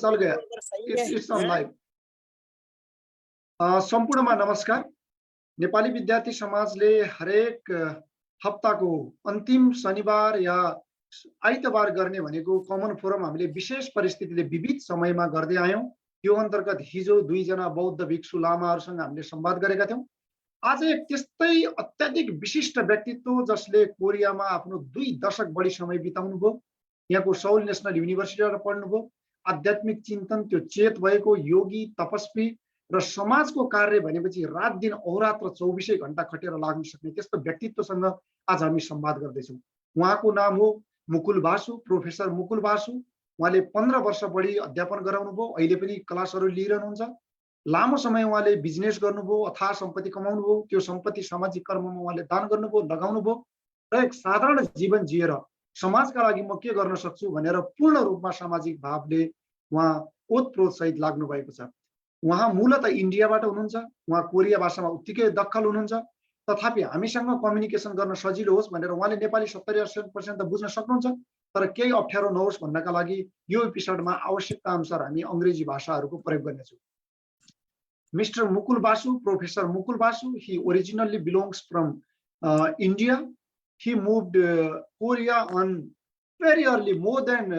चल गया it's on live सम्पूर्णमा नमस्कार नेपाली विद्यार्थी समाजले हरेक हप्ताको अन्तिम शनिबार या आइतबार गर्ने भनेको कमन फोरम हामीले विशेष परिस्थितिले विविध समयमा गर्दै आयौं यो अन्तर्गत हिजो दुईजना बौद्ध भिक्षु लामाहरूसँग हामीले संवाद गरेका थियौं आज एक त्यस्तै अत्याधिक विशिष्ट व्यक्तित्व जसले कोरियामा आफ्नो 2 दशक बढी समय बिताउनुभयो यहाँको सौल नेशनल युनिभर्सिटीबाट पढ्नुभयो आध्यात्मिक चिन्तन त्यो चेत भएको योगी तपस्वी र समाजको कार्य भनेपछि रात दिन अहोरात्र 24 घण्टा खटेर लाग्न सक्ने त्यस्तो व्यक्तित्वसँग आज हामी संवाद गर्दैछौँ उहाँको नाम हो मुकुल बासु प्रोफेसर मुकुल बासु उहाँले 15 वर्ष बढी अध्यापन गराउनुभयो अहिले पनि क्लासहरू लिइरहनुहुन्छ लामो समय उहाँले बिजनेस गर्नुभयो अथाह सम्पत्ति कमाउनुभयो त्यो सम्पत्ति सामाजिक कर्ममा उहाँले दान गर्नुभयो लगाउनुभयो र एक साधारण जीवन जिएर समाजका लागि म के गर्न सक्छु भनेर पूर्ण रूपमा सामाजिक भावले उहाँ ओतप्रोत सहित लाग्नु भएको छ उहाँ मूलतः इन्डियाबाट हुनुहुन्छ उहाँ कोरिया भाषामा उत्तिकै दक्खल हुनुहुन्छ तथापि हामीसँग कम्युनिकेसन गर्न सजिलो होस् भनेर उहाँले नेपाली 70% त बुझ्न सक्नुहुन्छ तर केही अप्ठ्यारो नहोस् भन्नका लागि यो एपिसोडमा आवश्यकता अनुसार हामी अंग्रेजी भाषाहरूको प्रयोग गर्नेछौँ Mr. Mukul Basu, Professor Mukul Basu, he originally belongs from India. He moved Korea on very early, more than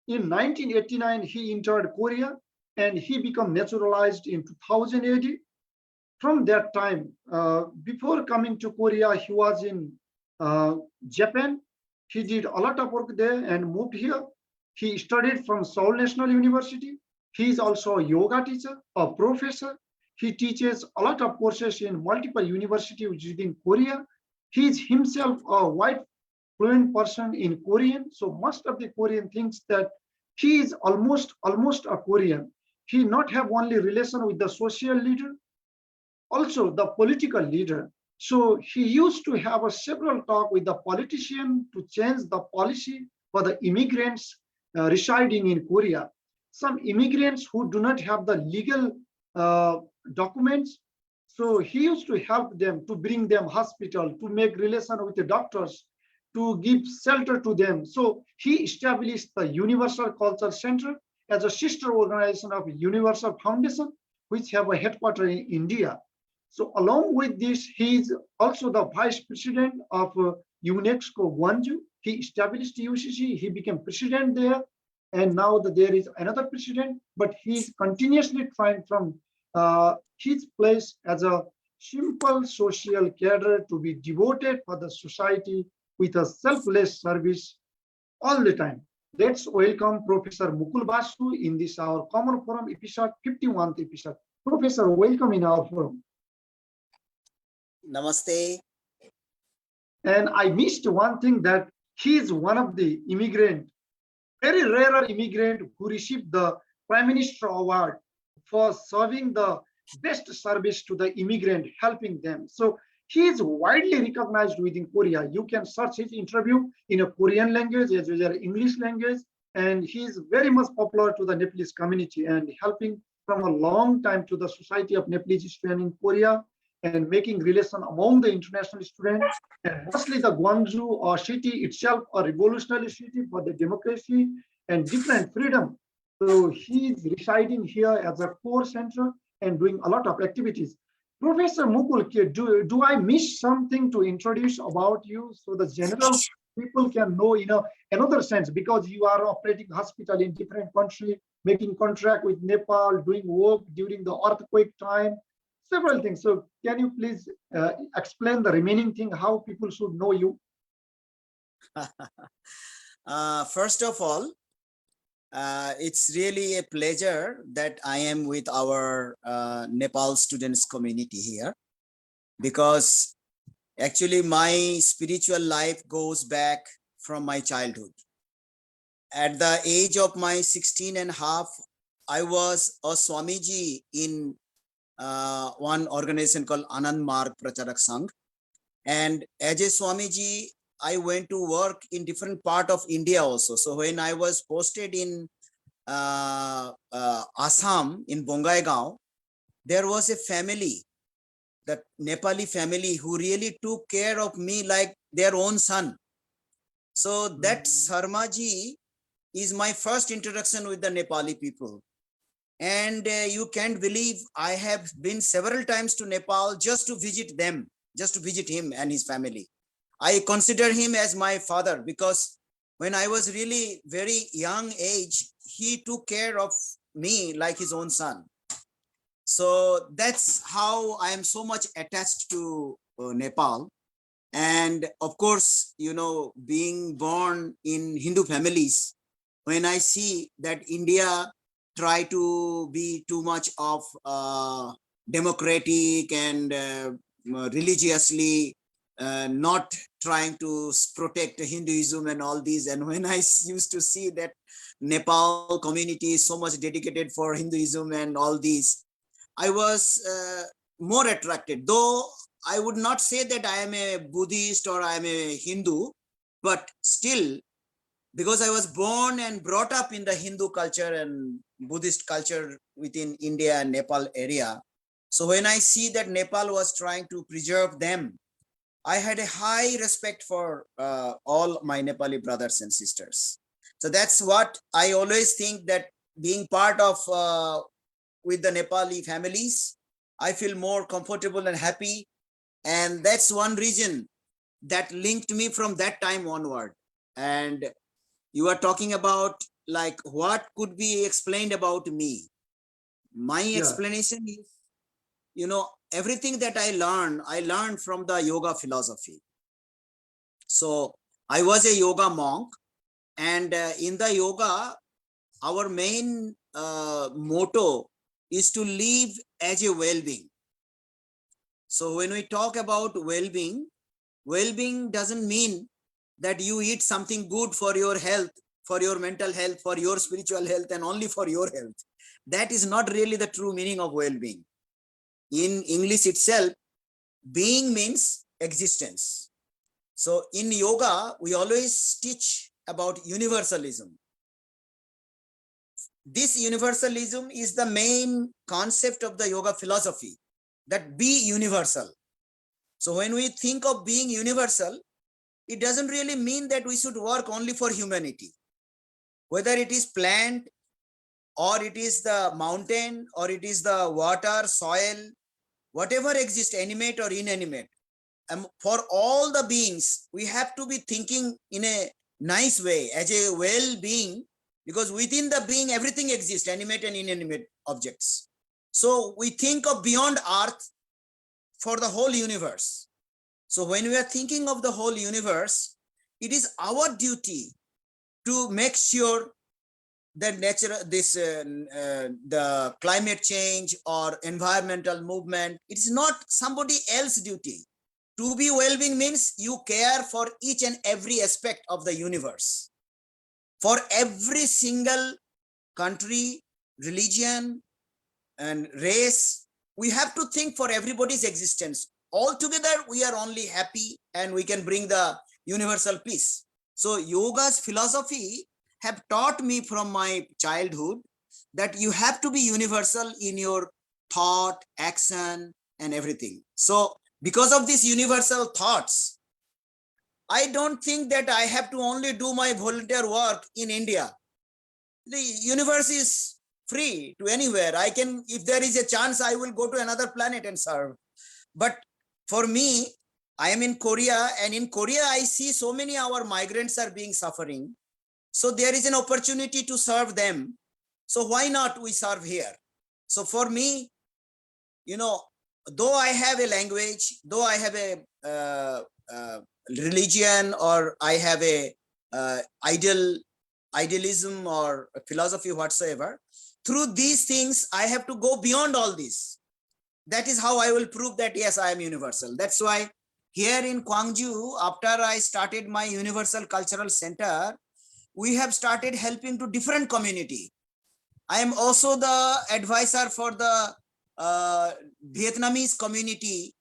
in 1989, he entered Korea and he became naturalized in 2000 AD. From that time, before coming to Korea, he was in Japan. He did a lot of work there and moved here. He studied from Seoul National University. He is also a yoga teacher, a professor. He teaches a lot of courses in multiple universities within Korea. He is himself a white fluent person in Korean. So most of the Korean thinks that he is almost a Korean. He not have only relation with the social leader, also the political leader. So he used to have a several talk with the politician to change the policy for the immigrants residing in Korea. Some immigrants who do not have the legal documents. So he used to help them, to bring them hospital, to make relation with the doctors, to give shelter to them. So he established the Universal Culture Center as a sister organization of Universal Foundation, which have a headquarters in India. So along with this, he is also the vice president of UNESCO Gwangju. He established UCC, he became president there. And now that there is another president, but he is continuously trying from his place as a simple social cadre to be devoted for the society with a selfless service all the time. Let's welcome Professor Mukul Basu in this our common forum episode, 51st episode. Professor, welcome in our forum. Namaste. And I missed one thing, that he is one of the immigrant, very rare immigrant who received the Prime Minister Award for serving the best service to the immigrant, helping them. So he is widely recognized within Korea. You can search his interview in a Korean language as well as English language, and he is very much popular to the Nepalese community and helping from a long time to the society of Nepalese students in Korea and making relation among the international students, and mostly the Gwangju city itself, a revolutionary city for the democracy and different freedom. So he is residing here as a core center and doing a lot of activities. Professor Mukul, do I miss something to introduce about you so the general people can know in another sense, because you are operating hospital in different country, making contract with Nepal, doing work during the earthquake time, several things. So can you please explain the remaining thing, how people should know you? First of all, it's really a pleasure that I am with our Nepal students community here, because actually my spiritual life goes back from my childhood. At the age of my 16 and a half, I was a Swamiji in one organization called Anand Marg Pracharak Sangh. And as a Swamiji, I went to work in different part of India also. So when I was posted in Assam, in Bongaigaon, there was a family, the Nepali family, who really took care of me like their own son. So that Sarmaji is my first introduction with the Nepali people. And you can't believe I have been several times to Nepal just to visit them, just to visit him and his family. I consider him as my father because when I was really very young age, he took care of me like his own son. So that's how I am so much attached to Nepal. And of course, you know, being born in Hindu families, when I see that India try to be too much of democratic and religiously not trying to protect Hinduism and all these, and when I used to see that Nepal community is so much dedicated for Hinduism and all these, I was more attracted, though I would not say that I am a Buddhist or I am a Hindu, but still, because I was born and brought up in the Hindu culture and Buddhist culture within India and Nepal area. So when I see that Nepal was trying to preserve them, I had a high respect for all my Nepali brothers and sisters. So that's what I always think, that being part of with the Nepali families, I feel more comfortable and happy. And that's one reason that linked me from that time onward. And you are talking about like what could be explained about me. My Yeah, explanation is, you know, everything that I learned from the yoga philosophy. So I was a yoga monk, and in the yoga, our main motto is to live as a well-being. So when we talk about well-being doesn't mean that you eat something good for your health, for your mental health, for your spiritual health, and only for your health. That is not really the true meaning of well-being. In English itself, being means existence. So in yoga, we always teach about universalism. This universalism is the main concept of the yoga philosophy, that be universal. So when we think of being universal, it doesn't really mean that we should work only for humanity. Whether it is plant, or it is the mountain, or it is the water, soil, whatever exists, animate or inanimate, for all the beings, we have to be thinking in a nice way as a well-being, because within the being, everything exists, animate and inanimate objects. So we think of beyond earth for the whole universe. So when we are thinking of the whole universe, it is our duty to make sure that the climate change or environmental movement, it is not somebody else's duty. To be well-being means you care for each and every aspect of the universe. For every single country, religion, and race, we have to think for everybody's existence. Altogether, we are only happy and we can bring the universal peace. So yoga's philosophy have taught me from my childhood that you have to be universal in your thought, action, and everything. So because of these universal thoughts, I don't think that I have to only do my volunteer work in India. The universe is free to anywhere. I can, if there is a chance, I will go to another planet and serve. But for me, I am in Korea, and in Korea, I see so many our migrants are being suffering. So there is an opportunity to serve them. So why not we serve here? So for me, you know, though I have a language, though I have a religion, or I have a idealism or philosophy whatsoever, through these things, I have to go beyond all this. That is how I will prove that, yes, I am universal. That's why here in Gwangju, after I started my Universal Cultural Center, we have started helping to different community. I am also the advisor for the Vietnamese community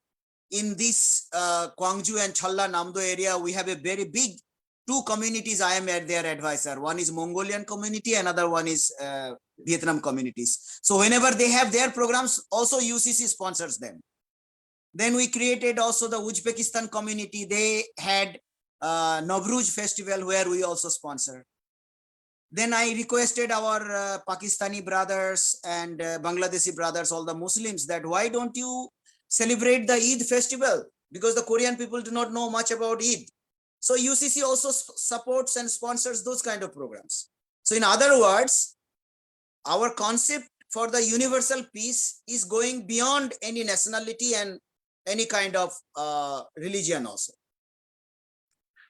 in this Gwangju and Challa Namdo area. We have a very big two communities. I am their advisor. One is Mongolian community, another one is Vietnam communities. So whenever they have their programs, also UCC sponsors them. Then we created also the Uzbekistan community. They had Nowruz festival where we also sponsor. Then I requested our Pakistani brothers and Bangladeshi brothers, all the Muslims, that why don't you celebrate the Eid festival? Because the Korean people do not know much about Eid. So UCC also supports and sponsors those kind of programs. So in other words, our concept for the universal peace is going beyond any nationality and any kind of religion also.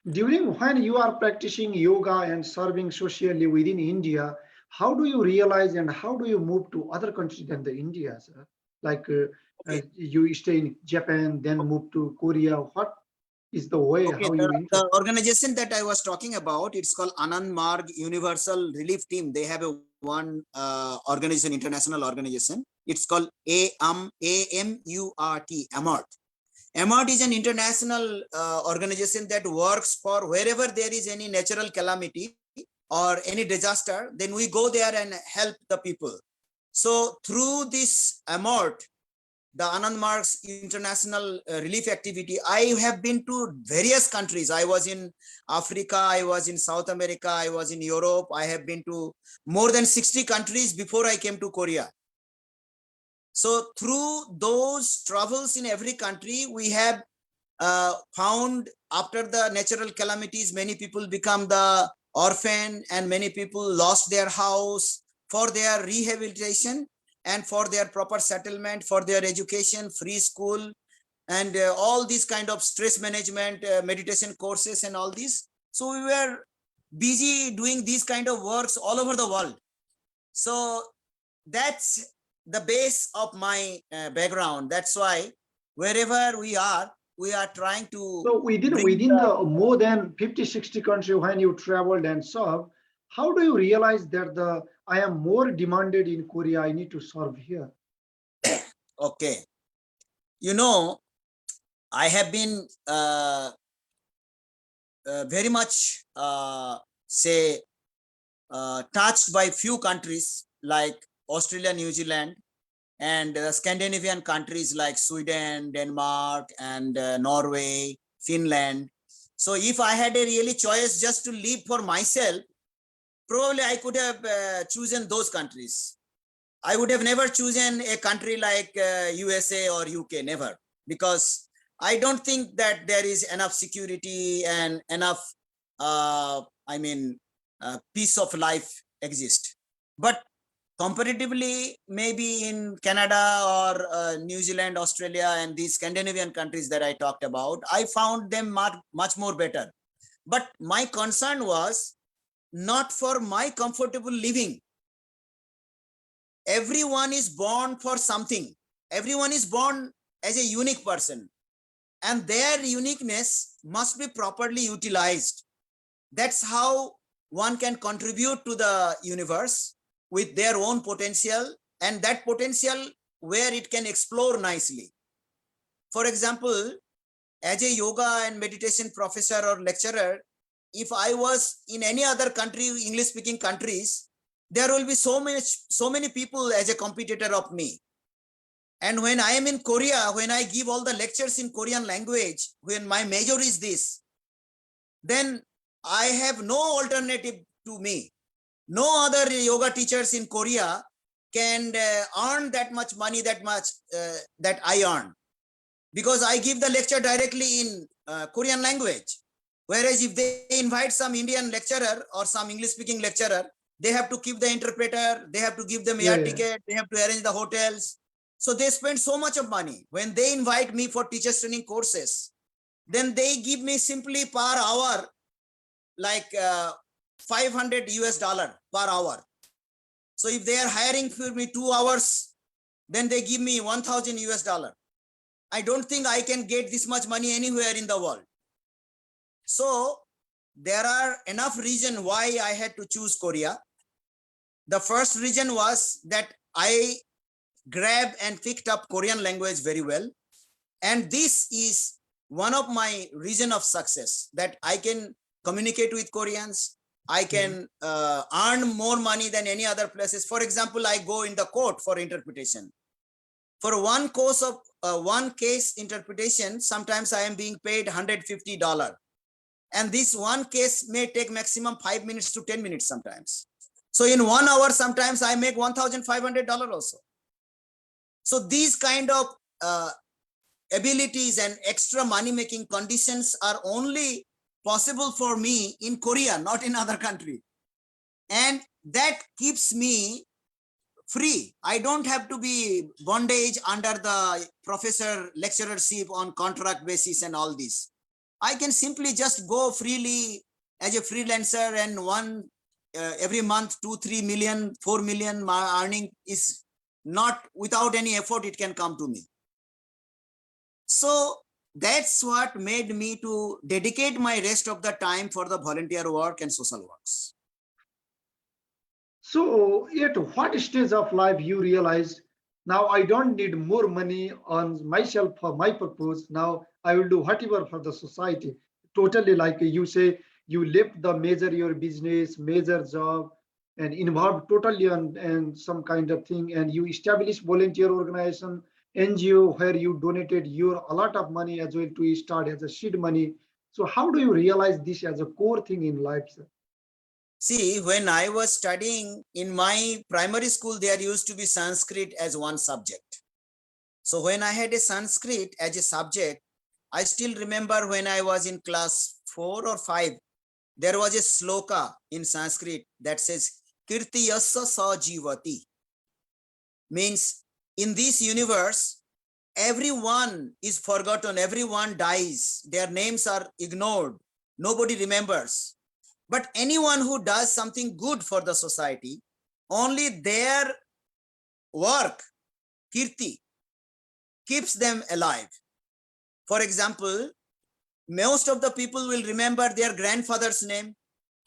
During when you are practicing yoga and serving socially within India, how do you realize and how do you move to other countries than the India, sir? Like Okay. you stay in Japan, then move to Korea. What is the way Okay, how you the organization that I was talking about, it's called Anand Marg Universal Relief Team. They have a one organization, international organization. It's called AMURT, AMURT. AMURT is an international organization that works for wherever there is any natural calamity or any disaster, then we go there and help the people. So through this AMURT, the Anand Marg's international relief activity, I have been to various countries. I was in Africa, I was in South America, I was in Europe. I have been to more than 60 countries before I came to Korea. So through those travels in every country, we have found after the natural calamities, many people become the orphan and many people lost their house. For their rehabilitation and for their proper settlement, for their education, free school, and all these kind of stress management, meditation courses and all these. So we were busy doing these kind of works all over the world. So that's the base of my background. That's why wherever we are trying to so within bring the more than 50, 60 countries when you traveled and served, how do you realize that I am more demanded in Korea, I need to serve here? okay. You know, I have been very much say touched by few countries like Australia, New Zealand, and Scandinavian countries like Sweden, Denmark, and Norway, Finland. So if I had a really choice just to live for myself, probably I could have chosen those countries. I would have never chosen a country like USA or UK, never, because I don't think that there is enough security and enough, peace of life exist. But comparatively, maybe in Canada or New Zealand, Australia, and these Scandinavian countries that I talked about, I found them much more better. But my concern was not for my comfortable living. Everyone is born for something. Everyone is born as a unique person, and their uniqueness must be properly utilized. That's how one can contribute to the universe with their own potential, and that potential where it can explore nicely. For example, as a yoga and meditation professor or lecturer, if I was in any other country, English speaking countries, there will be so many people as a competitor of me. And when I am in Korea, when I give all the lectures in Korean language, when my major is this, then I have no alternative to me. No other yoga teachers in Korea can earn that much money, that I earn, because I give the lecture directly in Korean language. Whereas if they invite some Indian lecturer or some English speaking lecturer, they have to keep the interpreter, they have to give them air ticket, they have to arrange the hotels. So they spend so much of money. When they invite me for teachers training courses, then they give me simply per hour, like $500 per hour. So if they are hiring for me 2 hours, then they give me $1,000. I don't think I can get this much money anywhere in the world. So there are enough reasons why I had to choose Korea. The first reason was that I grabbed and picked up Korean language very well. And this is one of my reason of success, that I can communicate with Koreans. I can earn more money than any other places. For example, I go in the court for interpretation. For one course of one case interpretation, sometimes I am being paid $150. And this one case may take maximum 5 minutes to 10 minutes sometimes. So in 1 hour, sometimes I make $1,500 also. So these kind of abilities and extra money making conditions are only possible for me in Korea, not in other country. And that keeps me free. I don't have to be bondage under the professor lecturership on contract basis and all this. I can simply just go freely as a freelancer, and every month 2-3 million 4 million my earning is not without any effort, it can come to me. So that's what made me to dedicate my rest of the time for the volunteer work and social works. So at what stage of life you realized, now I don't need more money on myself for my purpose. Now I will do whatever for the society. Totally, like you say, you left the major your business, major job, and involved totally on and some kind of thing, and you established volunteer organization, NGO, where you donated your a lot of money as well to start as a seed money. So how do you realize this as a core thing in life, sir? See, when I was studying in my primary school, there used to be Sanskrit as one subject. So when I had a Sanskrit as a subject, I still remember when I was in class 4 or 5, there was a sloka in Sanskrit that says, Kirti yassa sa jivati. Means in this universe, everyone is forgotten, everyone dies, their names are ignored, nobody remembers. But anyone who does something good for the society, only their work, kirti, keeps them alive. For example, most of the people will remember their grandfather's name,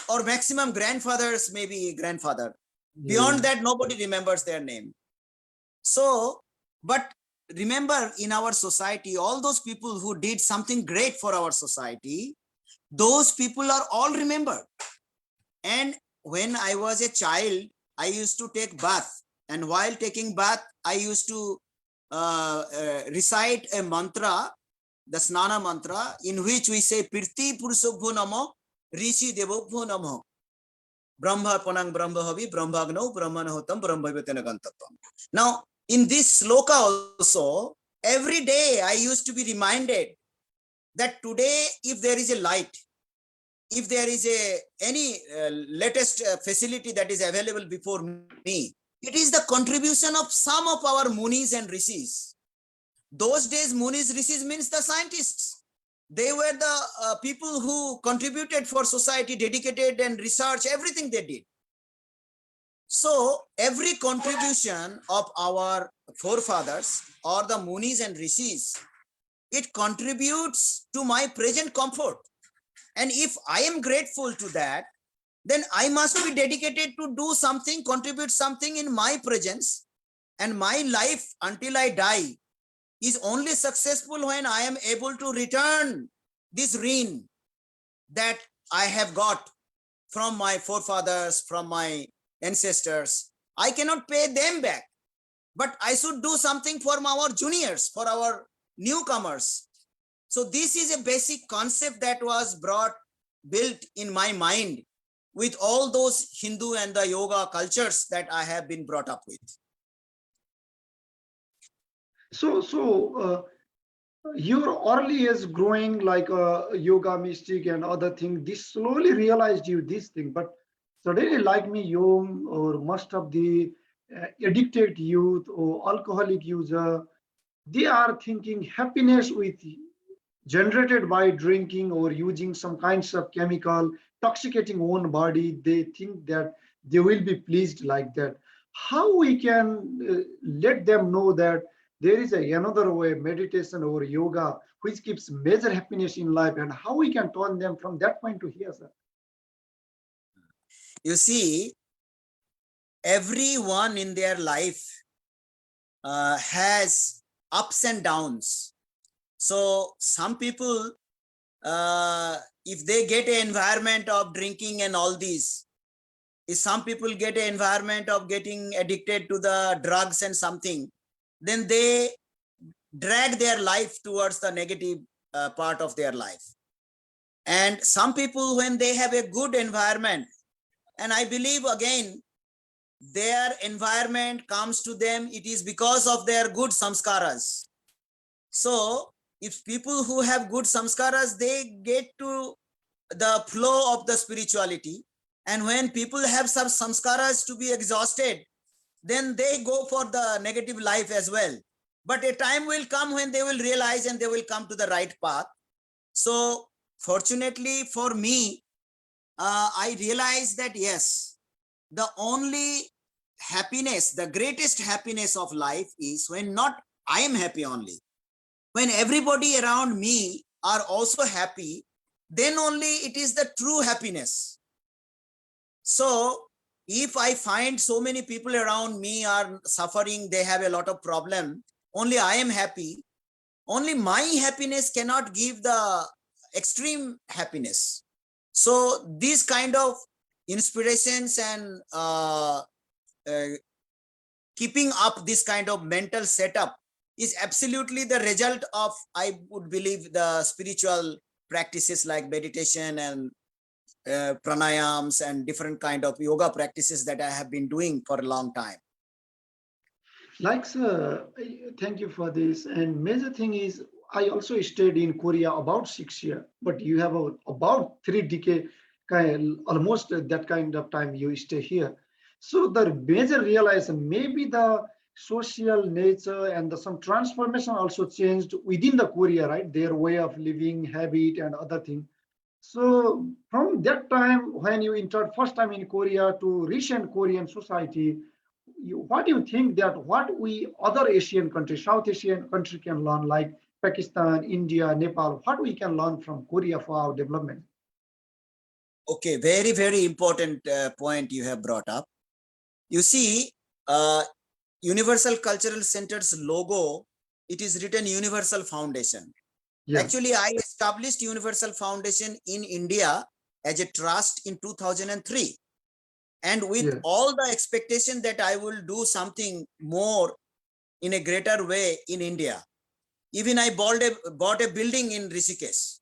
or maximum grandfathers, maybe grandfather. Beyond that, nobody remembers their name. So, but remember, in our society, all those people who did something great for our society, those people are all remembered. And when I was a child, I used to take bath. And while taking bath, I used to recite a mantra, the Snana mantra, in which we say, Pirti Purushobho Namo, Rishi Devobho Namo, Brahma Panang Brahma Havi, Brahmagno, Brahmanahotam, Brahmavitanagantapam. Now, in this sloka also, every day I used to be reminded that today, if there is a light, if there is any latest facility that is available before me, it is the contribution of some of our munis and rishis. Those days, munis, rishis means the scientists. They were the people who contributed for society, dedicated and research, everything they did. So every contribution of our forefathers or the munis and rishis, it contributes to my present comfort. And if I am grateful to that, then I must be dedicated to do something, contribute something in my presence. And my life until I die is only successful when I am able to return this rin that I have got from my forefathers, from my ancestors. I cannot pay them back, but I should do something for our juniors, for our newcomers. So this is a basic concept that was built in my mind with all those Hindu and the yoga cultures that I have been brought up with. So your early years growing like a yoga mystic and other thing, this slowly realized you this thing, but suddenly like me, young or most of the addicted youth or alcoholic user, they are thinking happiness with generated by drinking or using some kinds of chemical toxicating own body. They think that they will be pleased like that. How we can let them know that there is another way, meditation or yoga, which gives major happiness in life, and how we can turn them from that point to here, sir? You see, everyone in their life has ups and downs. So some people, if they get an environment of drinking and all these, if some people get an environment of getting addicted to the drugs and something, then they drag their life towards the negative part of their life. And some people, when they have a good environment, and I believe again, their environment comes to them, it is because of their good samskaras. So if people who have good samskaras, they get to the flow of the spirituality. And when people have some samskaras to be exhausted, then they go for the negative life as well. But a time will come when they will realize and they will come to the right path. So fortunately for me, I realized that yes, the only happiness, the greatest happiness of life is when not I am happy only. When everybody around me are also happy, then only it is the true happiness. So if I find so many people around me are suffering, they have a lot of problem, only I am happy, only my happiness cannot give the extreme happiness. So these kind of inspirations and uh, keeping up this kind of mental setup is absolutely the result of, I would believe, the spiritual practices like meditation and pranayams and different kind of yoga practices that I have been doing for a long time. Like, sir, thank you for this. And major thing is, I also stayed in Korea about 6 years, but you have about 3 decades, almost that kind of time you stay here. So the major realization, maybe the social nature and some transformation also changed within the Korea, right? Their way of living, habit, and other thing. So from that time, when you entered first time in Korea to recent Korean society, what do you think that what we other Asian countries, South Asian country can learn, like Pakistan, India, Nepal, what we can learn from Korea for our development? Okay, very, very important point you have brought up. You see, uh, Universal Cultural Center's logo, it is written Universal Foundation. Yeah, Actually, I established Universal Foundation in India as a trust in 2003. And with yeah, all the expectation that I will do something more in a greater way in India. Even I bought a building in Rishikesh.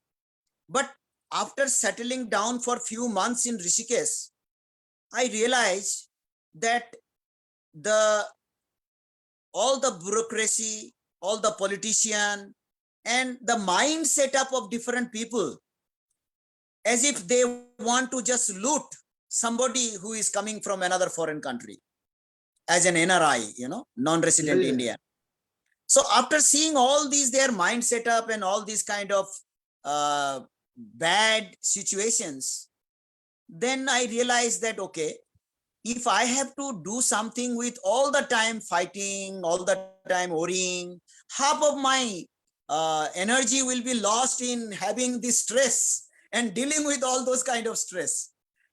But after settling down for few months in Rishikesh, I realized that the all the bureaucracy, all the politician, and the mind setup of different people, as if they want to just loot somebody who is coming from another foreign country as an NRI, yeah, non-resident yeah. Indian. So after seeing all these, their mind setup and all these kind of uh, bad situations, then I realized that, okay, if I have to do something with all the time fighting, all the time worrying, half of my energy will be lost in having this stress and dealing with all those kind of stress.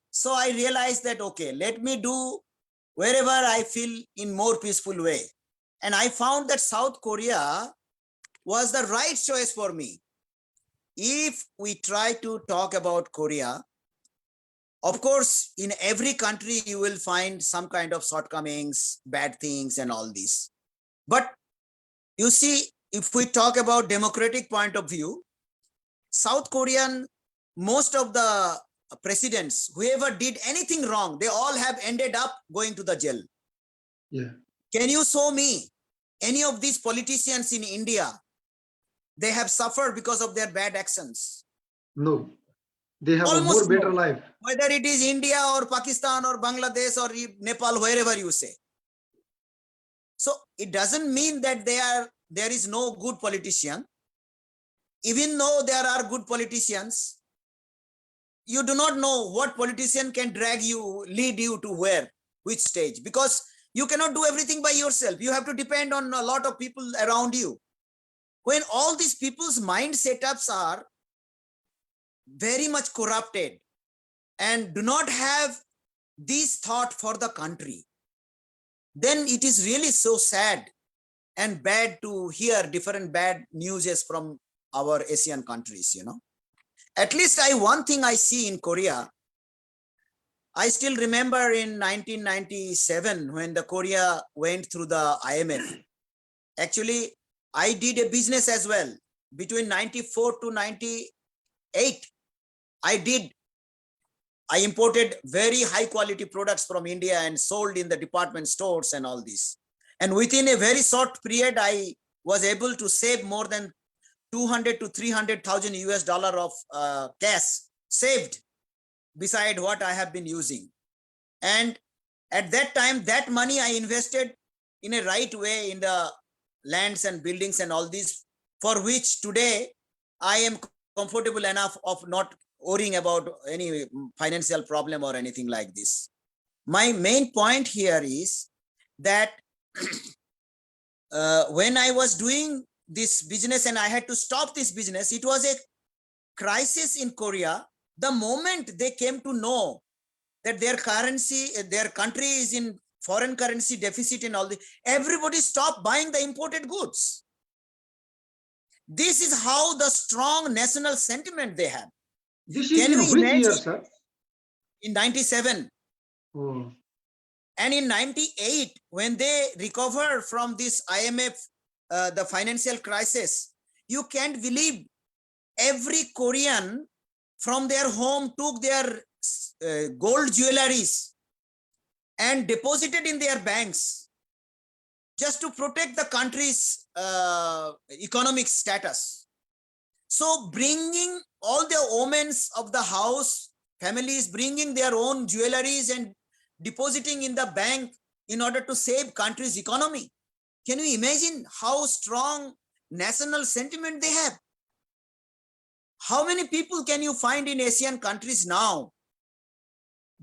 So I realized that, okay, let me do wherever I feel in more peaceful way. And I found that South Korea was the right choice for me. If we try to talk about Korea, of course, in every country, you will find some kind of shortcomings, bad things, and all this. But you see, if we talk about democratic point of view, South Korean, most of the presidents, whoever did anything wrong, they all have ended up going to the jail. Yeah. Can you show me any of these politicians in India? They have suffered because of their bad actions. No, they have a more Almost better no. life. Whether it is India or Pakistan or Bangladesh or Nepal, wherever you say. So it doesn't mean that there is no good politician. Even though there are good politicians, you do not know what politician can lead you to where, which stage, because you cannot do everything by yourself. You have to depend on a lot of people around you. When all these people's mind setups are very much corrupted and do not have this thought for the country, then it is really so sad and bad to hear different bad newses from our Asian countries. At least one thing I see in Korea, I still remember in 1997 when the Korea went through the IMF. Actually, I did a business as well. Between 94 to 98, I did I imported very high quality products from India and sold in the department stores and all this. And within a very short period, I was able to save more than 200 to 300,000 US dollar of cash saved beside what I have been using. And at that time, that money I invested in a right way in the lands and buildings and all this, for which today I am comfortable enough of not worrying about any financial problem or anything like this. My main point here is that when I was doing this business and I had to stop this business, it was a crisis in Korea. The moment they came to know that their currency, their country is in foreign currency deficit and all this, everybody stopped buying the imported goods. This is how the strong national sentiment they have. This is Can in we which year, imagine? sir? In 97. Oh. And in 98, when they recovered from this IMF, the financial crisis, you can't believe every Korean from their home took their gold jewelries and deposited in their banks just to protect the country's economic status. So bringing all the omens of the house, families bringing their own jewelries and depositing in the bank in order to save country's economy. Can you imagine how strong national sentiment they have? How many people can you find in Asian countries now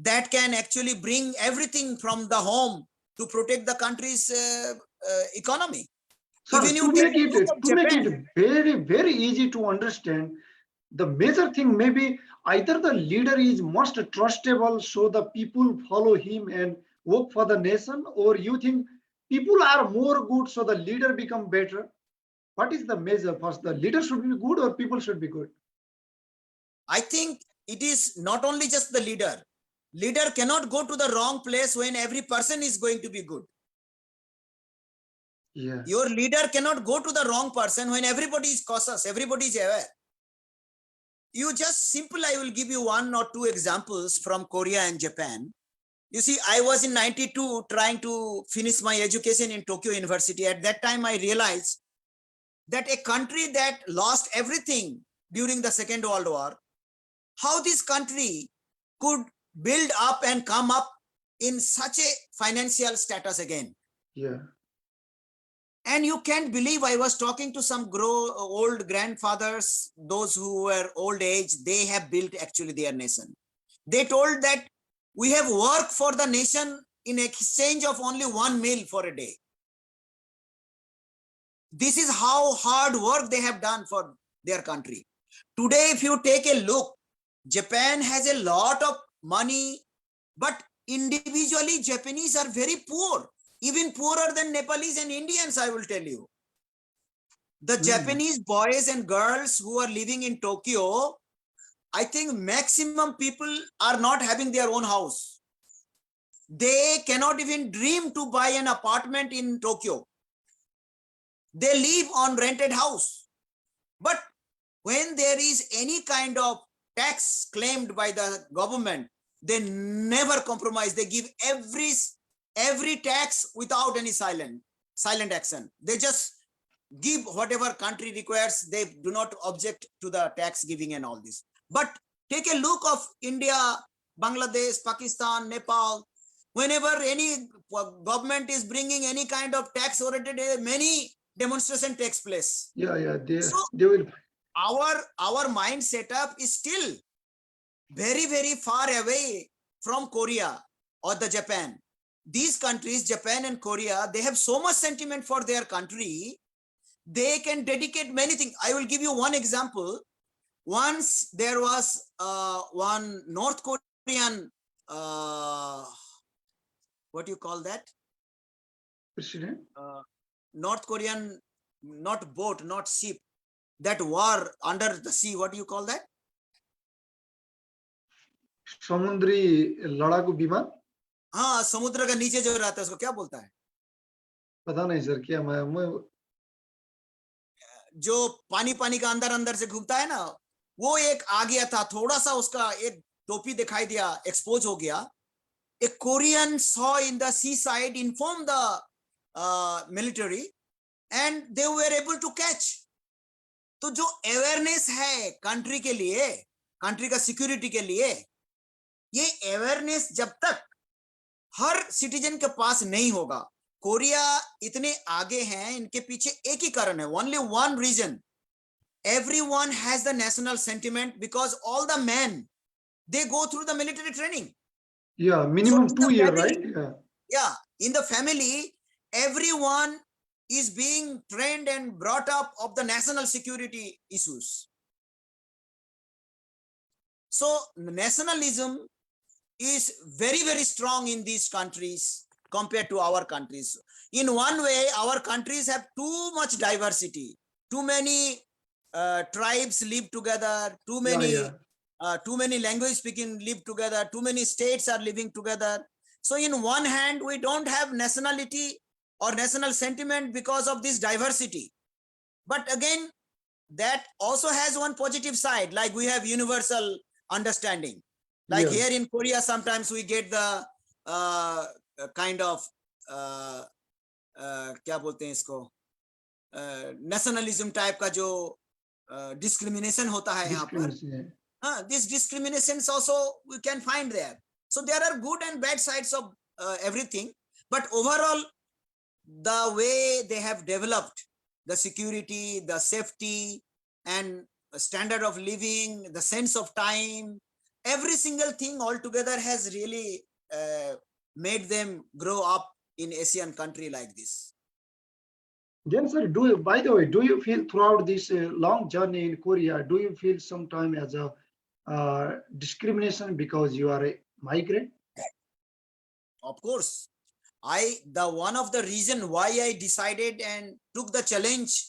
that can actually bring everything from the home to protect the country's economy? Sir, Even to you take make a look it of to make Japan. it very, very easy to understand, the major thing may be either the leader is most trustable, so the people follow him and work for the nation, or you think people are more good, so the leader become better. What is the measure first? The leader should be good or people should be good? I think it is not only just the leader. Leader cannot go to the wrong place when every person is going to be good. Yeah. Your leader cannot go to the wrong person when everybody is cautious, everybody is aware. You just simple, I will give you one or two examples from Korea and Japan. You see, I was in 92 trying to finish my education in Tokyo University. At that time, I realized that a country that lost everything during the Second World War, how this country could build up and come up in such a financial status again. Yeah. And you can't believe, I was talking to some old grandfathers, those who were old age, they have built actually their nation. They told that we have worked for the nation in exchange of only 1 meal for a day. This is how hard work they have done for their country. Today, if you take a look, Japan has a lot of money, but individually Japanese are very poor, even poorer than Nepalese and Indians, I will tell you. The Japanese boys and girls who are living in Tokyo, I think maximum people are not having their own house. They cannot even dream to buy an apartment in Tokyo. They live on rented house. But when there is any kind of tax claimed by the government, they never compromise. They give every tax without any silent action. They just give whatever country requires. They do not object to the tax giving and all this. But take a look of India, Bangladesh, Pakistan, Nepal. Whenever any government is bringing any kind of tax oriented, many demonstration takes place. Yeah. So They will. our mind setup is still very, very far away from Korea or the Japan. These countries, Japan and Korea, they have so much sentiment for their country. They can dedicate many things. I will give you one example. Once there was one North Korean, what do you call that? President? North Korean, not boat, not ship, that war under the sea, what do you call that? समुद्री लड़ाकू विमान? हाँ, समुद्र का नीचे जो रहता है उसको क्या बोलता है? पता नहीं सर, क्या मैं जो पानी का अंदर से घूमता है ना, वो एक आ गया था, थोड़ा सा उसका एक टोपी दिखाई दिया, एक्सपोज हो गया. A Korean saw in the seaside, informed the military, and they were able to catch. तो जो अवेयरनेस है कंट्री के लिए, कंट्री का सिक्योरिटी के लिए, ये अवेयरनेस जब तक हर सिटीजन के पास नहीं होगा, कोरिया इतने आगे हैं, इनके पीछे एक ही कारण है, only one reason. Everyone has the national sentiment because all the men, they go through the military training. Yeah, So minimum in 2 the year, family, right? yeah, in the family, everyone is being trained and brought up of the national security issues. So nationalism is very, very strong in these countries compared to our countries. In one way, our countries have too much diversity, too many tribes live together, too many language speaking live together, too many states are living together. So in one hand, we don't have nationality or national sentiment because of this diversity. But again, that also has one positive side, like we have universal understanding. Like Yeah. here in Korea, sometimes we get the kind of क्या बोलते हैं इसको, nationalism type का जो discrimination होता है यहाँ पर. Discrimination. These discriminations also we can find there. So there are good and bad sides of everything. But overall, the way they have developed the security, the safety, and standard of living, the sense of time, every single thing altogether has really made them grow up in Asian country like this. Then, sir, by the way, do you feel throughout this long journey in Korea, do you feel sometime as a discrimination because you are a migrant? Of course, one of the reason why I decided and took the challenge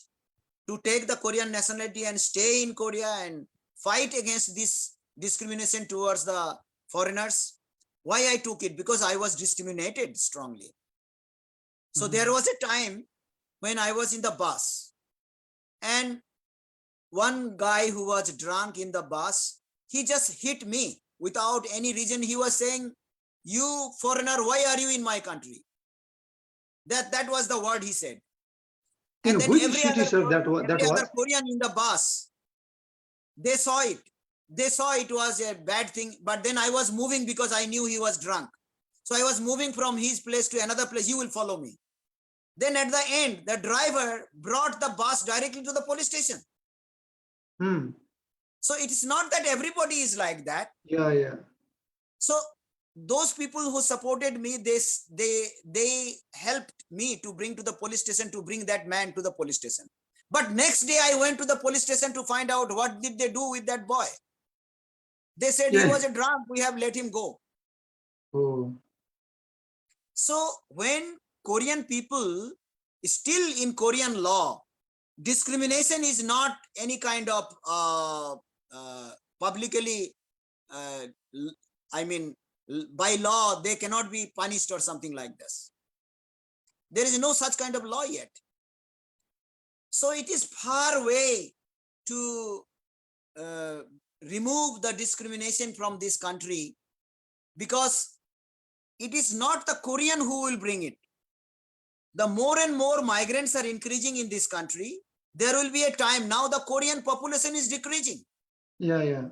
to take the Korean nationality and stay in Korea and fight against this discrimination towards the foreigners, why I took it, because I was discriminated strongly. So there was a time when I was in the bus, and one guy who was drunk in the bus, he just hit me without any reason. He was saying, "You foreigner, why are you in my country?" That was the word he said. In And then which every city, other sir, that every other was? Korean in the bus, they saw it. They saw it was a bad thing. But then I was moving because I knew he was drunk. So I was moving from his place to another place. You will follow me. Then at the end, the driver brought the bus directly to the police station. So it is not that everybody is like that. Yeah. So those people who supported me, they helped me to bring to the police station, to bring that man to the police station. But next day I went to the police station to find out what did they do with that boy. They said he was a drunk, we have let him go. Oh. So when Korean people, still in Korean law, discrimination is not any kind of publicly, I mean, by law, they cannot be punished or something like this. There is no such kind of law yet. So it is far way to remove the discrimination from this country, because it is not the Korean who will bring it. The more and more migrants are increasing in this country, there will be a time. Now the Korean population is decreasing. Yeah.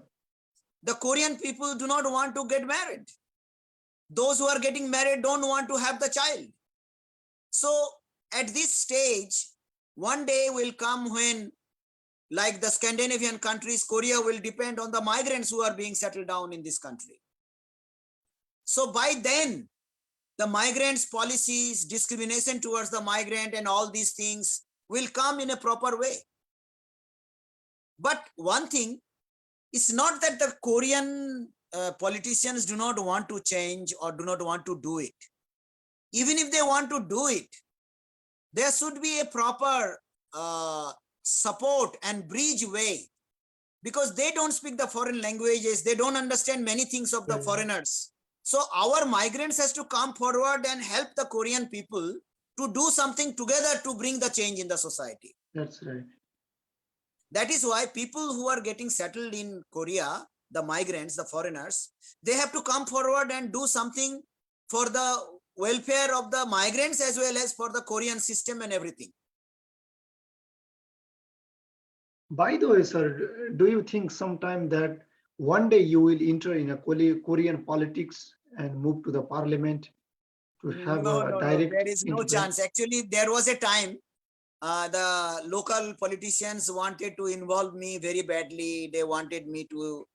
The Korean people do not want to get married. Those who are getting married don't want to have the child. So at this stage, one day will come when, like the Scandinavian countries, Korea will depend on the migrants who are being settled down in this country. So by then, the migrants' policies, discrimination towards the migrant and all these things will come in a proper way. But one thing, it's not that the Korean politicians do not want to change or do not want to do it. Even if they want to do it, there should be a proper support and bridge way, because they don't speak the foreign languages. They don't understand many things of the foreigners. So our migrants has to come forward and help the Korean people to do something together to bring the change in the society. That's right. That is why people who are getting settled in Korea, the migrants, the foreigners, they have to come forward and do something for the welfare of the migrants as well as for the Korean system and everything. By the way, sir, do you think sometime that one day you will enter in a Korean politics and move to the parliament to have No, a no, no, direct there is no interference? chance. Actually, there was a time the local politicians wanted to involve me very badly. They wanted me to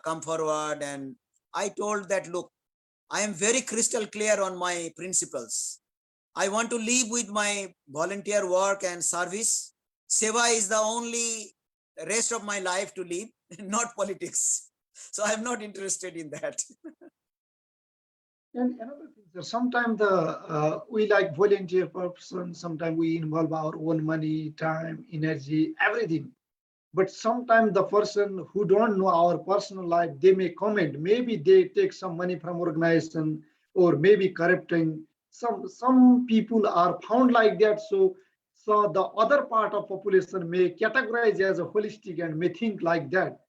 come forward, and I told that, look, I am very crystal clear on my principles. I want to live with my volunteer work and service. Seva is the only rest of my life to live, not politics. So I'm not interested in that. And another thing, sir, sometimes we like volunteer person, sometimes we involve our own money, time, energy, everything. But sometimes the person who don't know our personal life, they may comment. Maybe they take some money from organization or maybe corrupting. Some people are found like that. So the other part of population may categorize as a holistic and may think like that.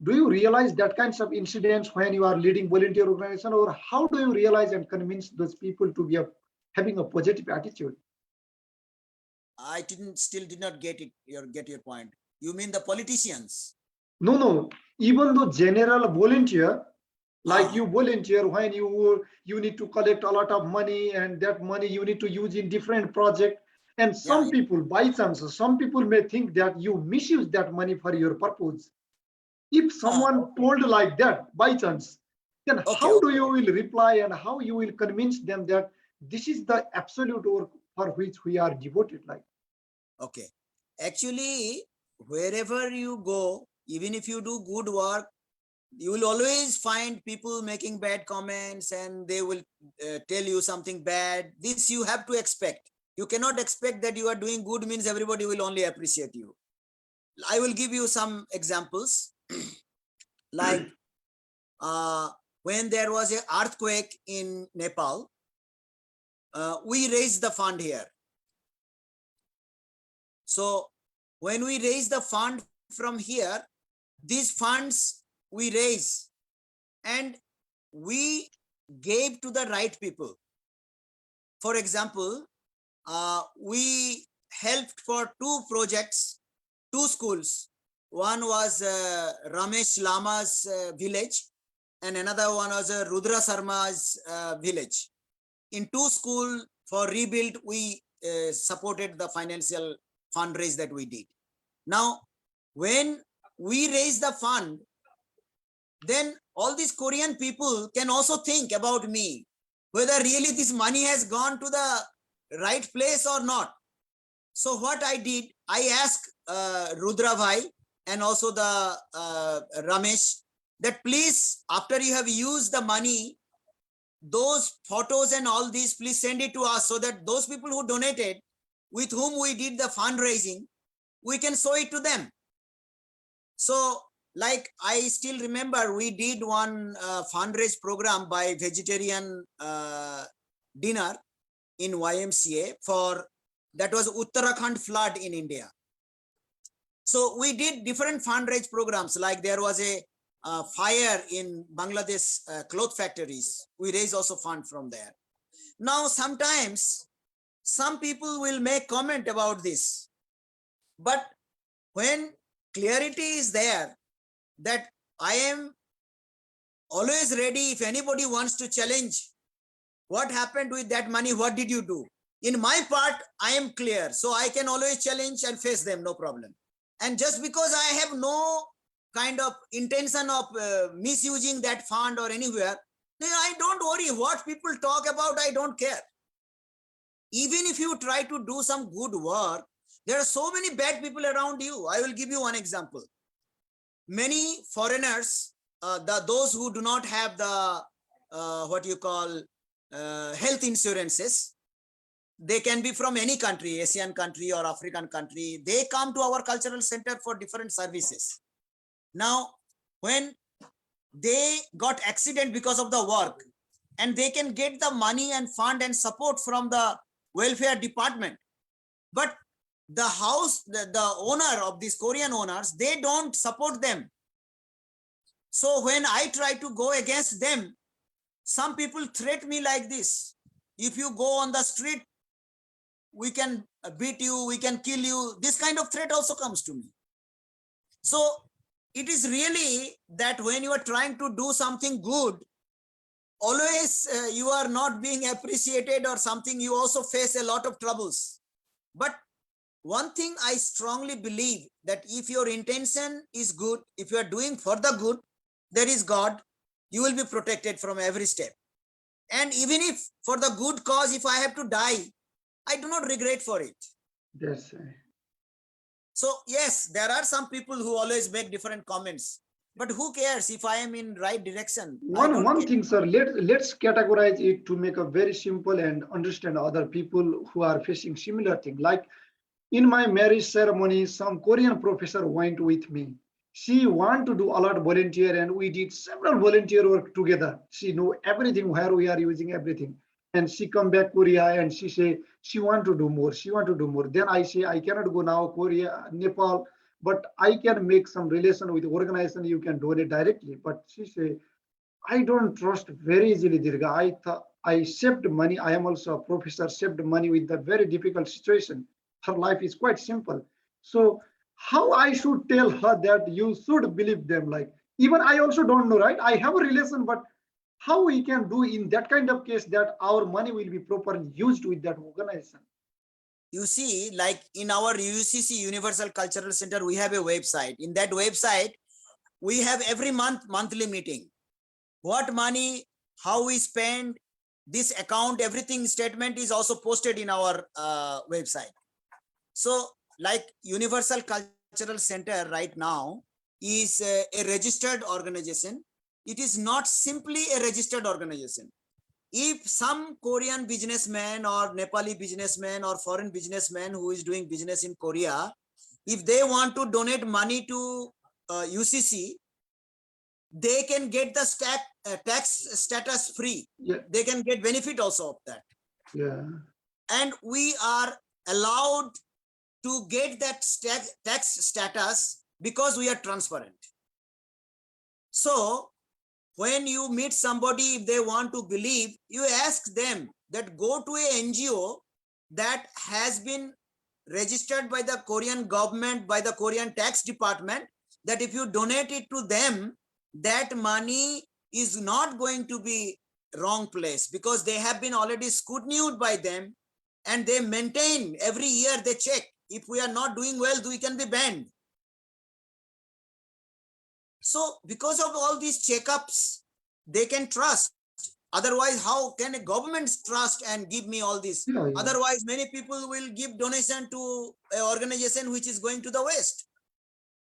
Do you realize that kinds of incidents when you are leading volunteer organization, or how do you realize and convince those people to be having a positive attitude? I still did not get your point. You mean the politicians? No. Even though general volunteer, like Ah, you volunteer when you need to collect a lot of money, and that money you need to use in different project. And yeah, some people, by chance, some people may think that you misuse that money for your purpose. If yeah. someone Okay, told like that by chance, then okay, how do okay, you will reply and how you will convince them that this is the absolute work for which we are devoted? Like, okay. Actually, wherever you go, even if you do good work, you will always find people making bad comments, and they will tell you something bad. This you have to expect. You cannot expect that you are doing good means everybody will only appreciate you. I will give you some examples. Like when there was an earthquake in Nepal, we raised the fund here. So when we raise the fund from here, these funds we raise and we gave to the right people. For example, we helped for two projects, two schools. One was Ramesh Lama's village, and another one was Rudra Sarma's village. In two schools for rebuild, we supported the financial fundraise that we did. Now, when we raise the fund, then all these Korean people can also think about me, whether really this money has gone to the right place or not. So what I did, I asked Rudra Bhai and also the Ramesh that please, after you have used the money, those photos and all these, please send it to us so that those people who donated, with whom we did the fundraising, we can show it to them. So like I still remember we did one fundraise program by vegetarian dinner in YMCA for, that was Uttarakhand flood in India. So we did different fundraise programs, like there was a fire in Bangladesh cloth factories. We raised also fund from there. Now sometimes some people will make comment about this, but when clarity is there that I am always ready, if anybody wants to challenge what happened with that money, what did you do? In my part, I am clear. So I can always challenge and face them, no problem. And just because I have no kind of intention of misusing that fund or anywhere, then I don't worry what people talk about. I don't care. Even if you try to do some good work, there are so many bad people around you. I will give you one example. Many foreigners, those who do not have the what you call health insurances, they can be from any country, Asian country or African country. They come to our cultural center for different services. Now, when they got accident because of the work, and they can get the money and fund and support from the welfare department, but the house, the owner of these Korean owners, they don't support them. So when I try to go against them, some people threat me like this. If you go on the street, we can beat you, we can kill you. This kind of threat also comes to me. So it is really that when you are trying to do something good, always you are not being appreciated or something, you also face a lot of troubles. But one thing I strongly believe, that if your intention is good, if you are doing for the good, there is God, you will be protected from every step. And even if for the good cause, if I have to die, I do not regret for it. That's So yes, there are some people who always make different comments, but who cares if I am in right direction? I don't one care. thing, sir. Let's categorize it to make a very simple and understand other people who are facing similar thing. Like in my marriage ceremony, some Korean professor went with me. She want to do a lot of volunteer, and we did several volunteer work together. She know everything, where we are using everything. And she come back Korea and she say she want to do more. She want to do more. Then I say I cannot go now Korea, Nepal, but I can make some relation with organization. You can donate directly. But she say I don't trust very easily, Dirga. I thought I saved money. I am also a professor, saved money with the very difficult situation. Her life is quite simple. So how I should tell her that you should believe them? Like, even I also don't know, right? I have a relation, but how we can do in that kind of case that our money will be properly used with that organization? You see, like in our UCC, Universal Cultural Center, we have a website. In that website, we have every monthly meeting. What money, how we spend, this account, everything statement is also posted in our website. So like Universal Cultural Center right now is a registered organization. It is not simply a registered organization. If some Korean businessman or Nepali businessman or foreign businessman who is doing business in Korea, if they want to donate money to UCC, they can get the tax status free. Yeah, They can get benefit also of that. yeah, And we are allowed to get that tax status because we are transparent. So when you meet somebody, if they want to believe, you ask them that go to a NGO that has been registered by the Korean government, by the Korean tax department, that if you donate it to them, that money is not going to be wrong place, because they have been already scrutinized by them, and they maintain every year, they check. If we are not doing well, we can be banned. So because of all these checkups, they can trust. Otherwise, how can a government trust and give me all this? yeah, yeah. Otherwise, many people will give donation to an organization which is going to the West.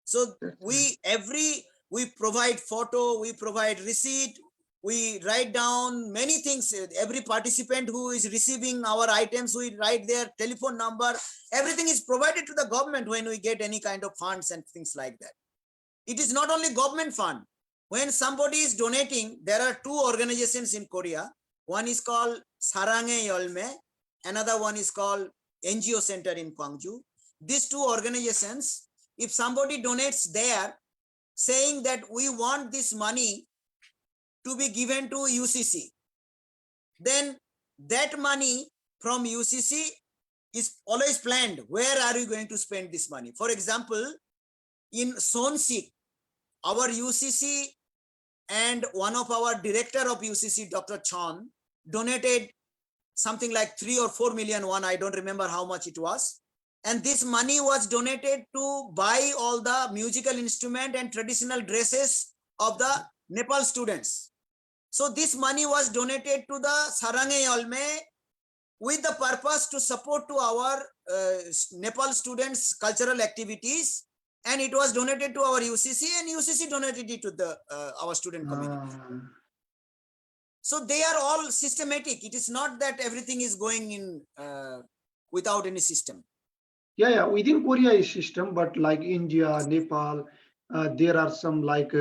So That's we provide photo, we provide receipt, we write down many things. Every participant who is receiving our items, we write their telephone number. Everything is provided to the government when we get any kind of funds and things like that. It is not only government fund. When somebody is donating, there are two organizations in Korea. One is called Sarange Yolme. Another one is called NGO Center in Gwangju. These two organizations, if somebody donates there, saying that we want this money to be given to UCC, then that money from UCC is always planned. Where are you going to spend this money? For example, in Sonsik, our UCC and one of our director of UCC, Dr. Chan, donated something like 3 or 4 million won. I don't remember how much it was. And this money was donated to buy all the musical instrument and traditional dresses of the Nepal students. So this money was donated to the Sarange Olme with the purpose to support to our Nepal students' cultural activities. And it was donated to our UCC, and UCC donated it to the our student community. So they are all systematic. It is not that everything is going in without any system. Yeah. Within Korea is system, but like India, Nepal, there are some like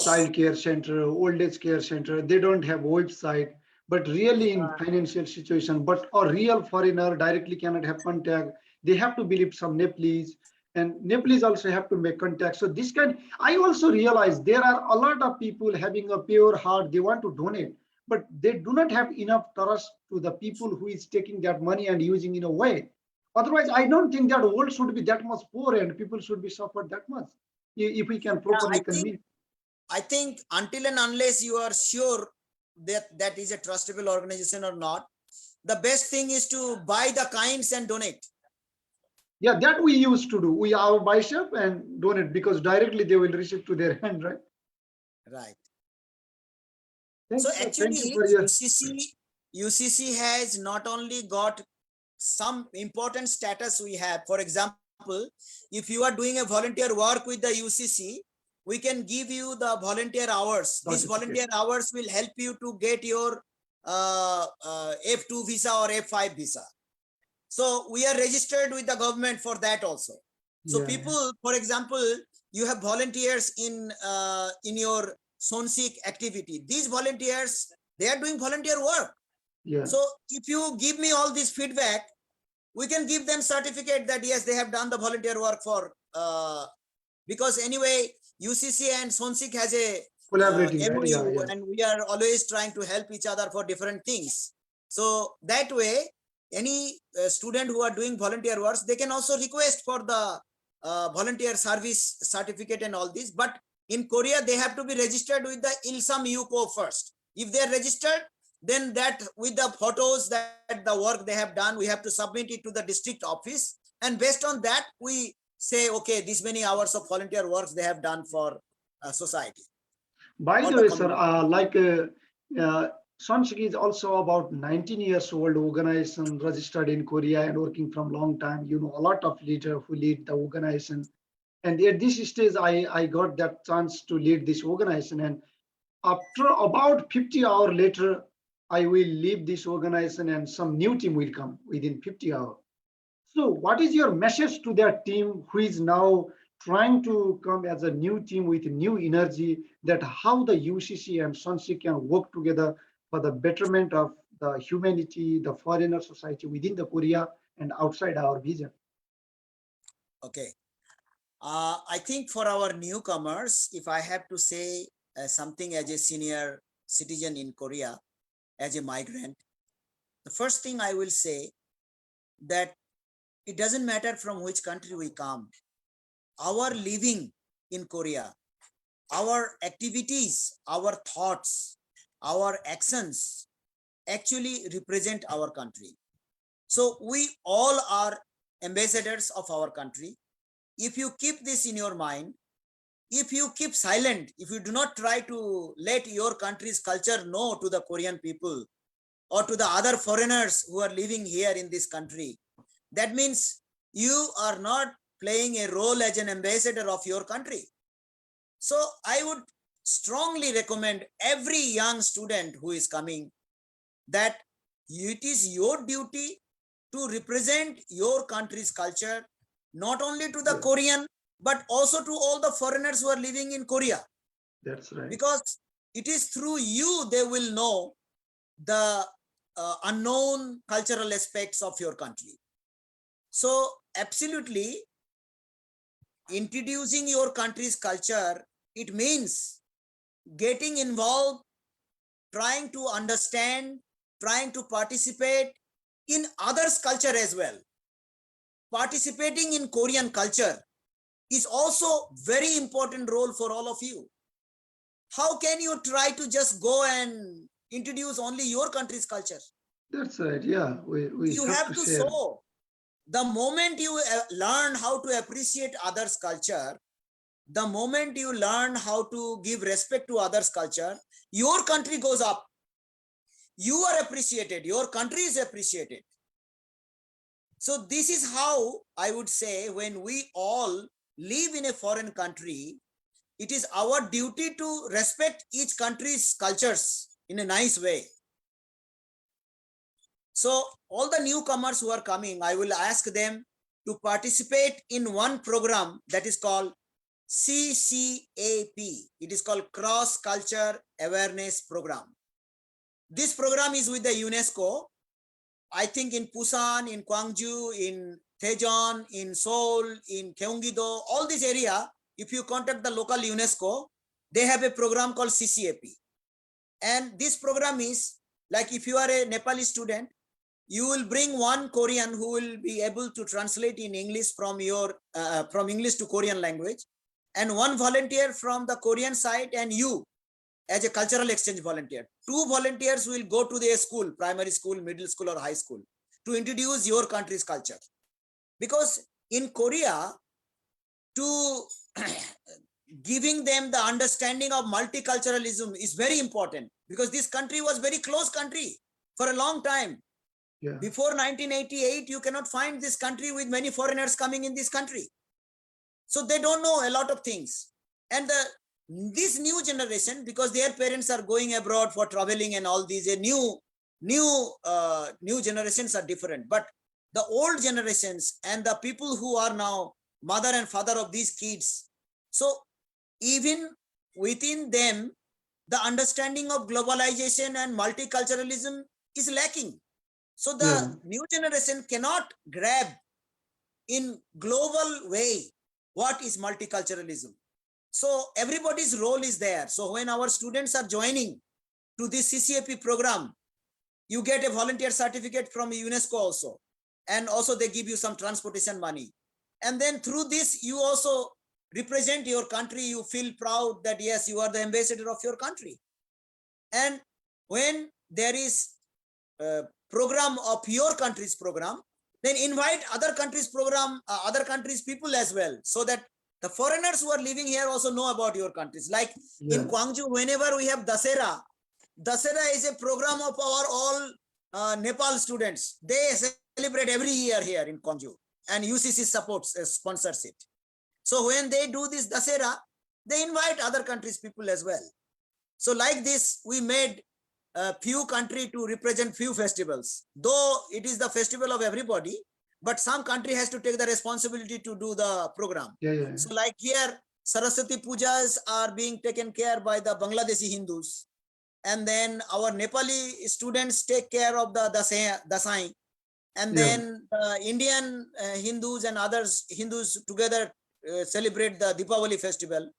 child care center, old age care center. They don't have website, but really in financial situation. But a real foreigner directly cannot have contact. They have to believe some Nepalese. and Nepalese also have to make contact. So this kind, I also realize there are a lot of people having a pure heart. They want to donate, but they do not have enough trust to the people who is taking that money and using in a way. Otherwise, I don't think that world should be that much poor and people should be suffered that much if we can Yeah, properly convince. I think until and unless you are sure that that is a trustable organization or not, the best thing is to buy the kinds and donate. Yeah, that we used to do. We our bicep and donate because directly they will receive to their hand, right? Right. So Thanks. Thank you actually, for your. UCC has not only got some important status we have. For example, if you are doing a volunteer work with the UCC, we can give you the volunteer hours. These Certificate. volunteer hours will help you to get your F2 visa or F5 visa. So we are registered with the government for that also. So Yeah, people, for example, you have volunteers in your Sonsik activity. These volunteers, they are doing volunteer work. yeah, So if you give me all this feedback, we can give them certificate that yes, they have done the volunteer work for because anyway, UCC and Sonsik has a collaborating, right? Yeah, MOU, yeah. and we are always trying to help each other for different things. So that way, any student who are doing volunteer works, they can also request for the volunteer service certificate and all this. But in Korea, they have to be registered with the Ilsam UCO first. If they are registered, then that with the photos that the work they have done, we have to submit it to the district office. And based on that, we say, okay, this many hours of volunteer works they have done for society By or the the way, sir, community. Sunshiki is also about 19 years old organization registered in Korea and working from long time. You know, a lot of leader who lead the organization. And at this stage, I got that chance to lead this organization. And after about 50 hours later, I will leave this organization and some new team will come within 50 hours. So what is your message to that team who is now trying to come as a new team with new energy, that how the UCC and Sunsi can work together for the betterment of the humanity, the foreigner society within the Korea and outside our vision? Okay. I think for our newcomers, if I have to say something as a senior citizen in Korea, as a migrant, the first thing I will say that it doesn't matter from which country we come. Our living in Korea, our activities, our thoughts, our actions actually represent our country. So we all are ambassadors of our country. If you keep this in your mind, if you keep silent, if you do not try to let your country's culture know to the Korean people or to the other foreigners who are living here in this country, that means you are not playing a role as an ambassador of your country. So I would strongly recommend every young student who is coming that it is your duty to represent your country's culture, not only to the Yeah, Korean, but also to all the foreigners who are living in Korea, that's right. because it is through you they will know the unknown cultural aspects of your country. So absolutely, introducing your country's culture, it means getting involved, trying to understand, trying to participate in others' culture as well. Participating in Korean culture is also very important role for all of you. How can you try to just go and introduce only your country's culture? That's right. Yeah, we You have have to to share. show. The moment you learn how to appreciate others' culture, the moment you learn how to give respect to others' culture, your country goes up. You are appreciated, your country is appreciated. So this is how I would say, when we all live in a foreign country, it is our duty to respect each country's cultures in a nice way. So all the newcomers who are coming, I will ask them to participate in one program that is called CCAP. It is called Cross Culture Awareness Program. This program is with the UNESCO, I think in Busan, in Gwangju, in Daejeon, in Seoul, in Gyeonggi-do, all this area, if you contact the local UNESCO, they have a program called CCAP. And this program is like, if you are a Nepali student, you will bring one Korean who will be able to translate in English from English to Korean language, and one volunteer from the Korean side, and you as a cultural exchange volunteer. Two volunteers will go to their school, primary school, middle school, or high school, to introduce your country's culture. Because in Korea, to giving them the understanding of multiculturalism is very important, because this country was very close country for a long time. Yeah. Before 1988, you cannot find this country with many foreigners coming in this country. So they don't know a lot of things. And this new generation, because their parents are going abroad for traveling and all these, new generations are different. But the old generations and the people who are now mother and father of these kids, so even within them, the understanding of globalization and multiculturalism is lacking. So the new generation cannot grab in global way what is multiculturalism. So everybody's role is there. So when our students are joining to this CCAP program, you get a volunteer certificate from UNESCO also. And also they give you some transportation money. And then through this, you also represent your country. You feel proud that yes, you are the ambassador of your country. And when there is a program of your country's program, then invite other countries' program, other countries' people as well, so that the foreigners who are living here also know about your countries. Like in Gwangju, whenever we have Dasera is a program of our all Nepal students. They celebrate every year here in Gwangju, and UCC supports, sponsors it. So when they do this Dasera, they invite other countries' people as well. So like this, we made a few country to represent few festivals. Though it is the festival of everybody, but some country has to take the responsibility to do the program. So like here, Saraswati Pujas are being taken care by the Bangladeshi Hindus. And then our Nepali students take care of the Dasai. And then the Indian Hindus and others Hindus together celebrate the Deepavali festival.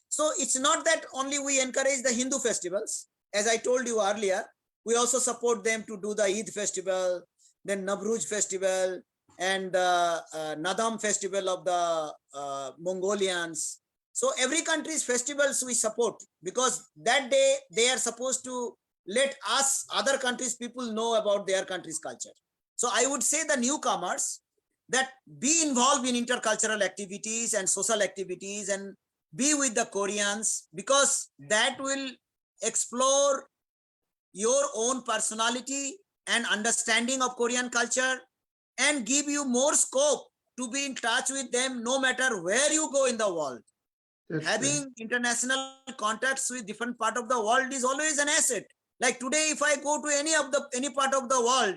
So it's not that only we encourage the Hindu festivals. As I told you earlier, we also support them to do the Eid festival, then Navruj festival, and Nadam festival of the Mongolians. So every country's festivals we support, because that day they are supposed to let us, other countries' people, know about their country's culture. So I would say the newcomers that be involved in intercultural activities and social activities, and be with the Koreans, because that will explore your own personality and understanding of Korean culture, and give you more scope to be in touch with them no matter where you go in the world. Having international contacts with different part of the world is always an asset. Like today, if I go to any part of the world,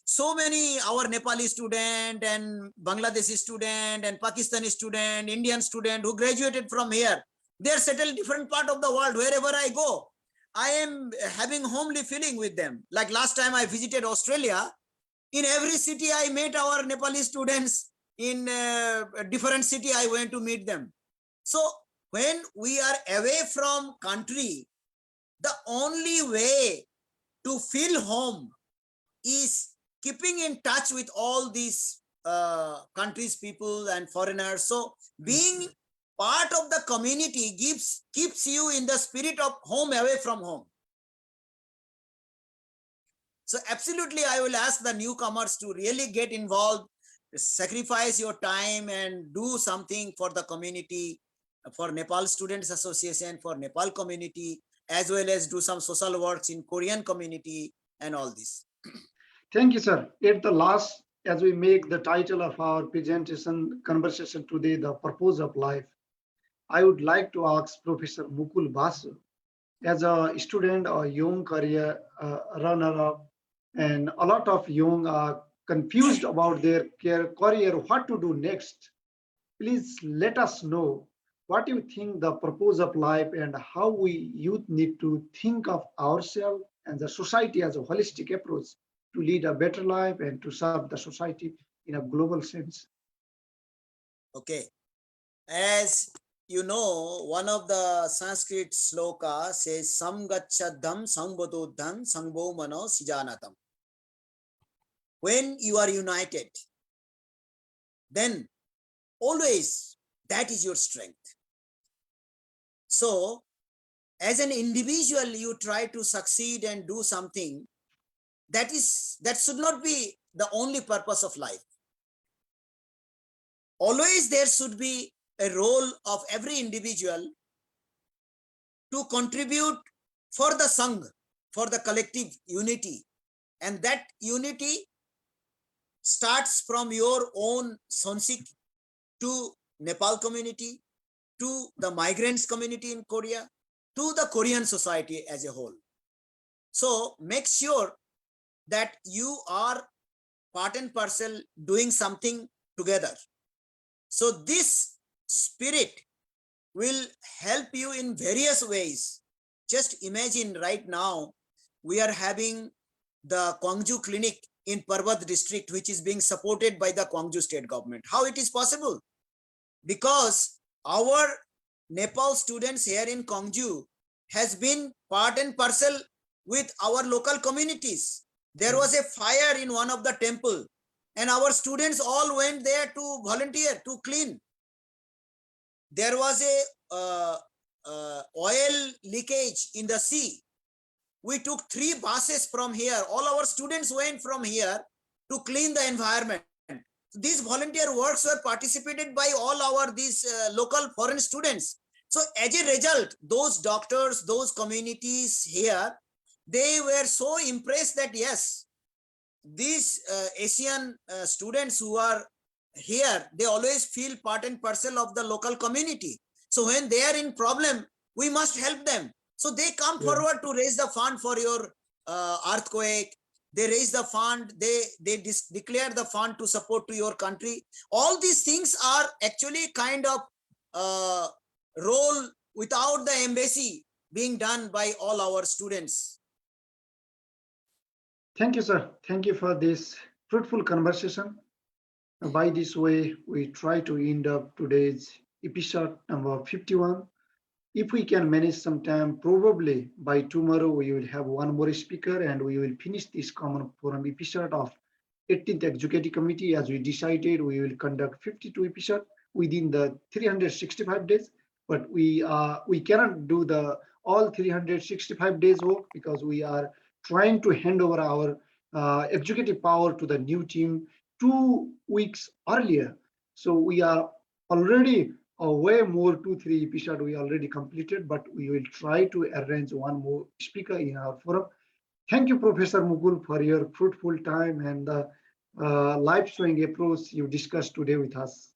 so many our Nepali student and Bangladeshi student and Pakistani student, Indian student who graduated from here, they are settled different part of the world. Wherever I go, I am having homely feeling with them. Like last time I visited Australia, in every city I met our Nepali students. In a different city I went to meet them. So when we are away from country, the only way to feel home is keeping in touch with all these countries, people and foreigners. So being part of the community keeps you in the spirit of home away from home. So absolutely, I will ask the newcomers to really get involved, sacrifice your time and do something for the community, for Nepal Students Association, for Nepal community, as well as do some social works in Korean community and all this. Thank you, sir. At the last, as we make the title of our presentation conversation today, the purpose of life, I would like to ask Professor Mukul Basu, as a student or young career runner-up, and a lot of young are confused about their career, what to do next. Please let us know what you think the purpose of life and how we youth need to think of ourselves and the society as a holistic approach to lead a better life and to serve the society in a global sense. Okay. As you know, one of the Sanskrit sloka says, Samgachadham Sambododham Sangbo Mano Sijanatam. When you are united, then always that is your strength. So, as an individual, you try to succeed and do something that should not be the only purpose of life. Always there should be a role of every individual to contribute for the Sangh, for the collective unity. And that unity starts from your own Sonsik to Nepal community, to the migrants community in Korea, to the Korean society as a whole. So make sure that you are part and parcel doing something together. So this spirit will help you in various ways. Just imagine right now, we are having the Gwangju clinic in Parbat district, which is being supported by the Gwangju state government. How it is possible? Because our Nepal students here in Gwangju has been part and parcel with our local communities. There was a fire in one of the temple and our students all went there to volunteer, to clean. There was a oil leakage in the sea. We took 3 buses from here. All our students went from here to clean the environment. These volunteer works were participated by all these local foreign students. So as a result, those doctors, those communities here, they were so impressed that yes, these Asian students who are here, they always feel part and parcel of the local community. So when they are in problem, we must help them. So they come forward to raise the fund for your earthquake. They raise the fund, they declare the fund to support to your country. All these things are actually kind of role without the embassy being done by all our students. Thank you, sir. Thank you for this fruitful conversation. By this way, we try to end up today's episode number 51. If we can manage some time, probably by tomorrow we will have one more speaker and we will finish this common forum episode of 18th Executive Committee. As we decided, we will conduct 52 episodes within the 365 days, but we cannot do the all 365 days work because we are trying to hand over our executive power to the new team 2 weeks earlier. So we are already way more 2-3 episode we already completed, but we will try to arrange one more speaker in our forum. Thank you, Professor Mukul, for your fruitful time and the life-showing approach you discussed today with us.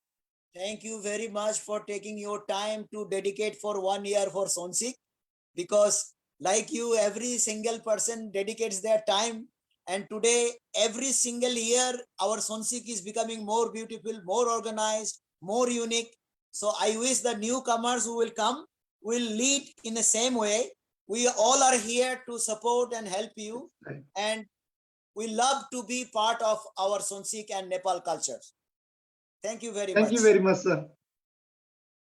Thank you very much for taking your time to dedicate for 1 year for Sonsik, because like you, every single person dedicates their time. And today, every single year, our Sonsik is becoming more beautiful, more organized, more unique. So I wish the newcomers who will come will lead in the same way. We all are here to support and help you. Right. And we love to be part of our Sonsik and Nepal culture. Thank you very much. Thank you very much, sir.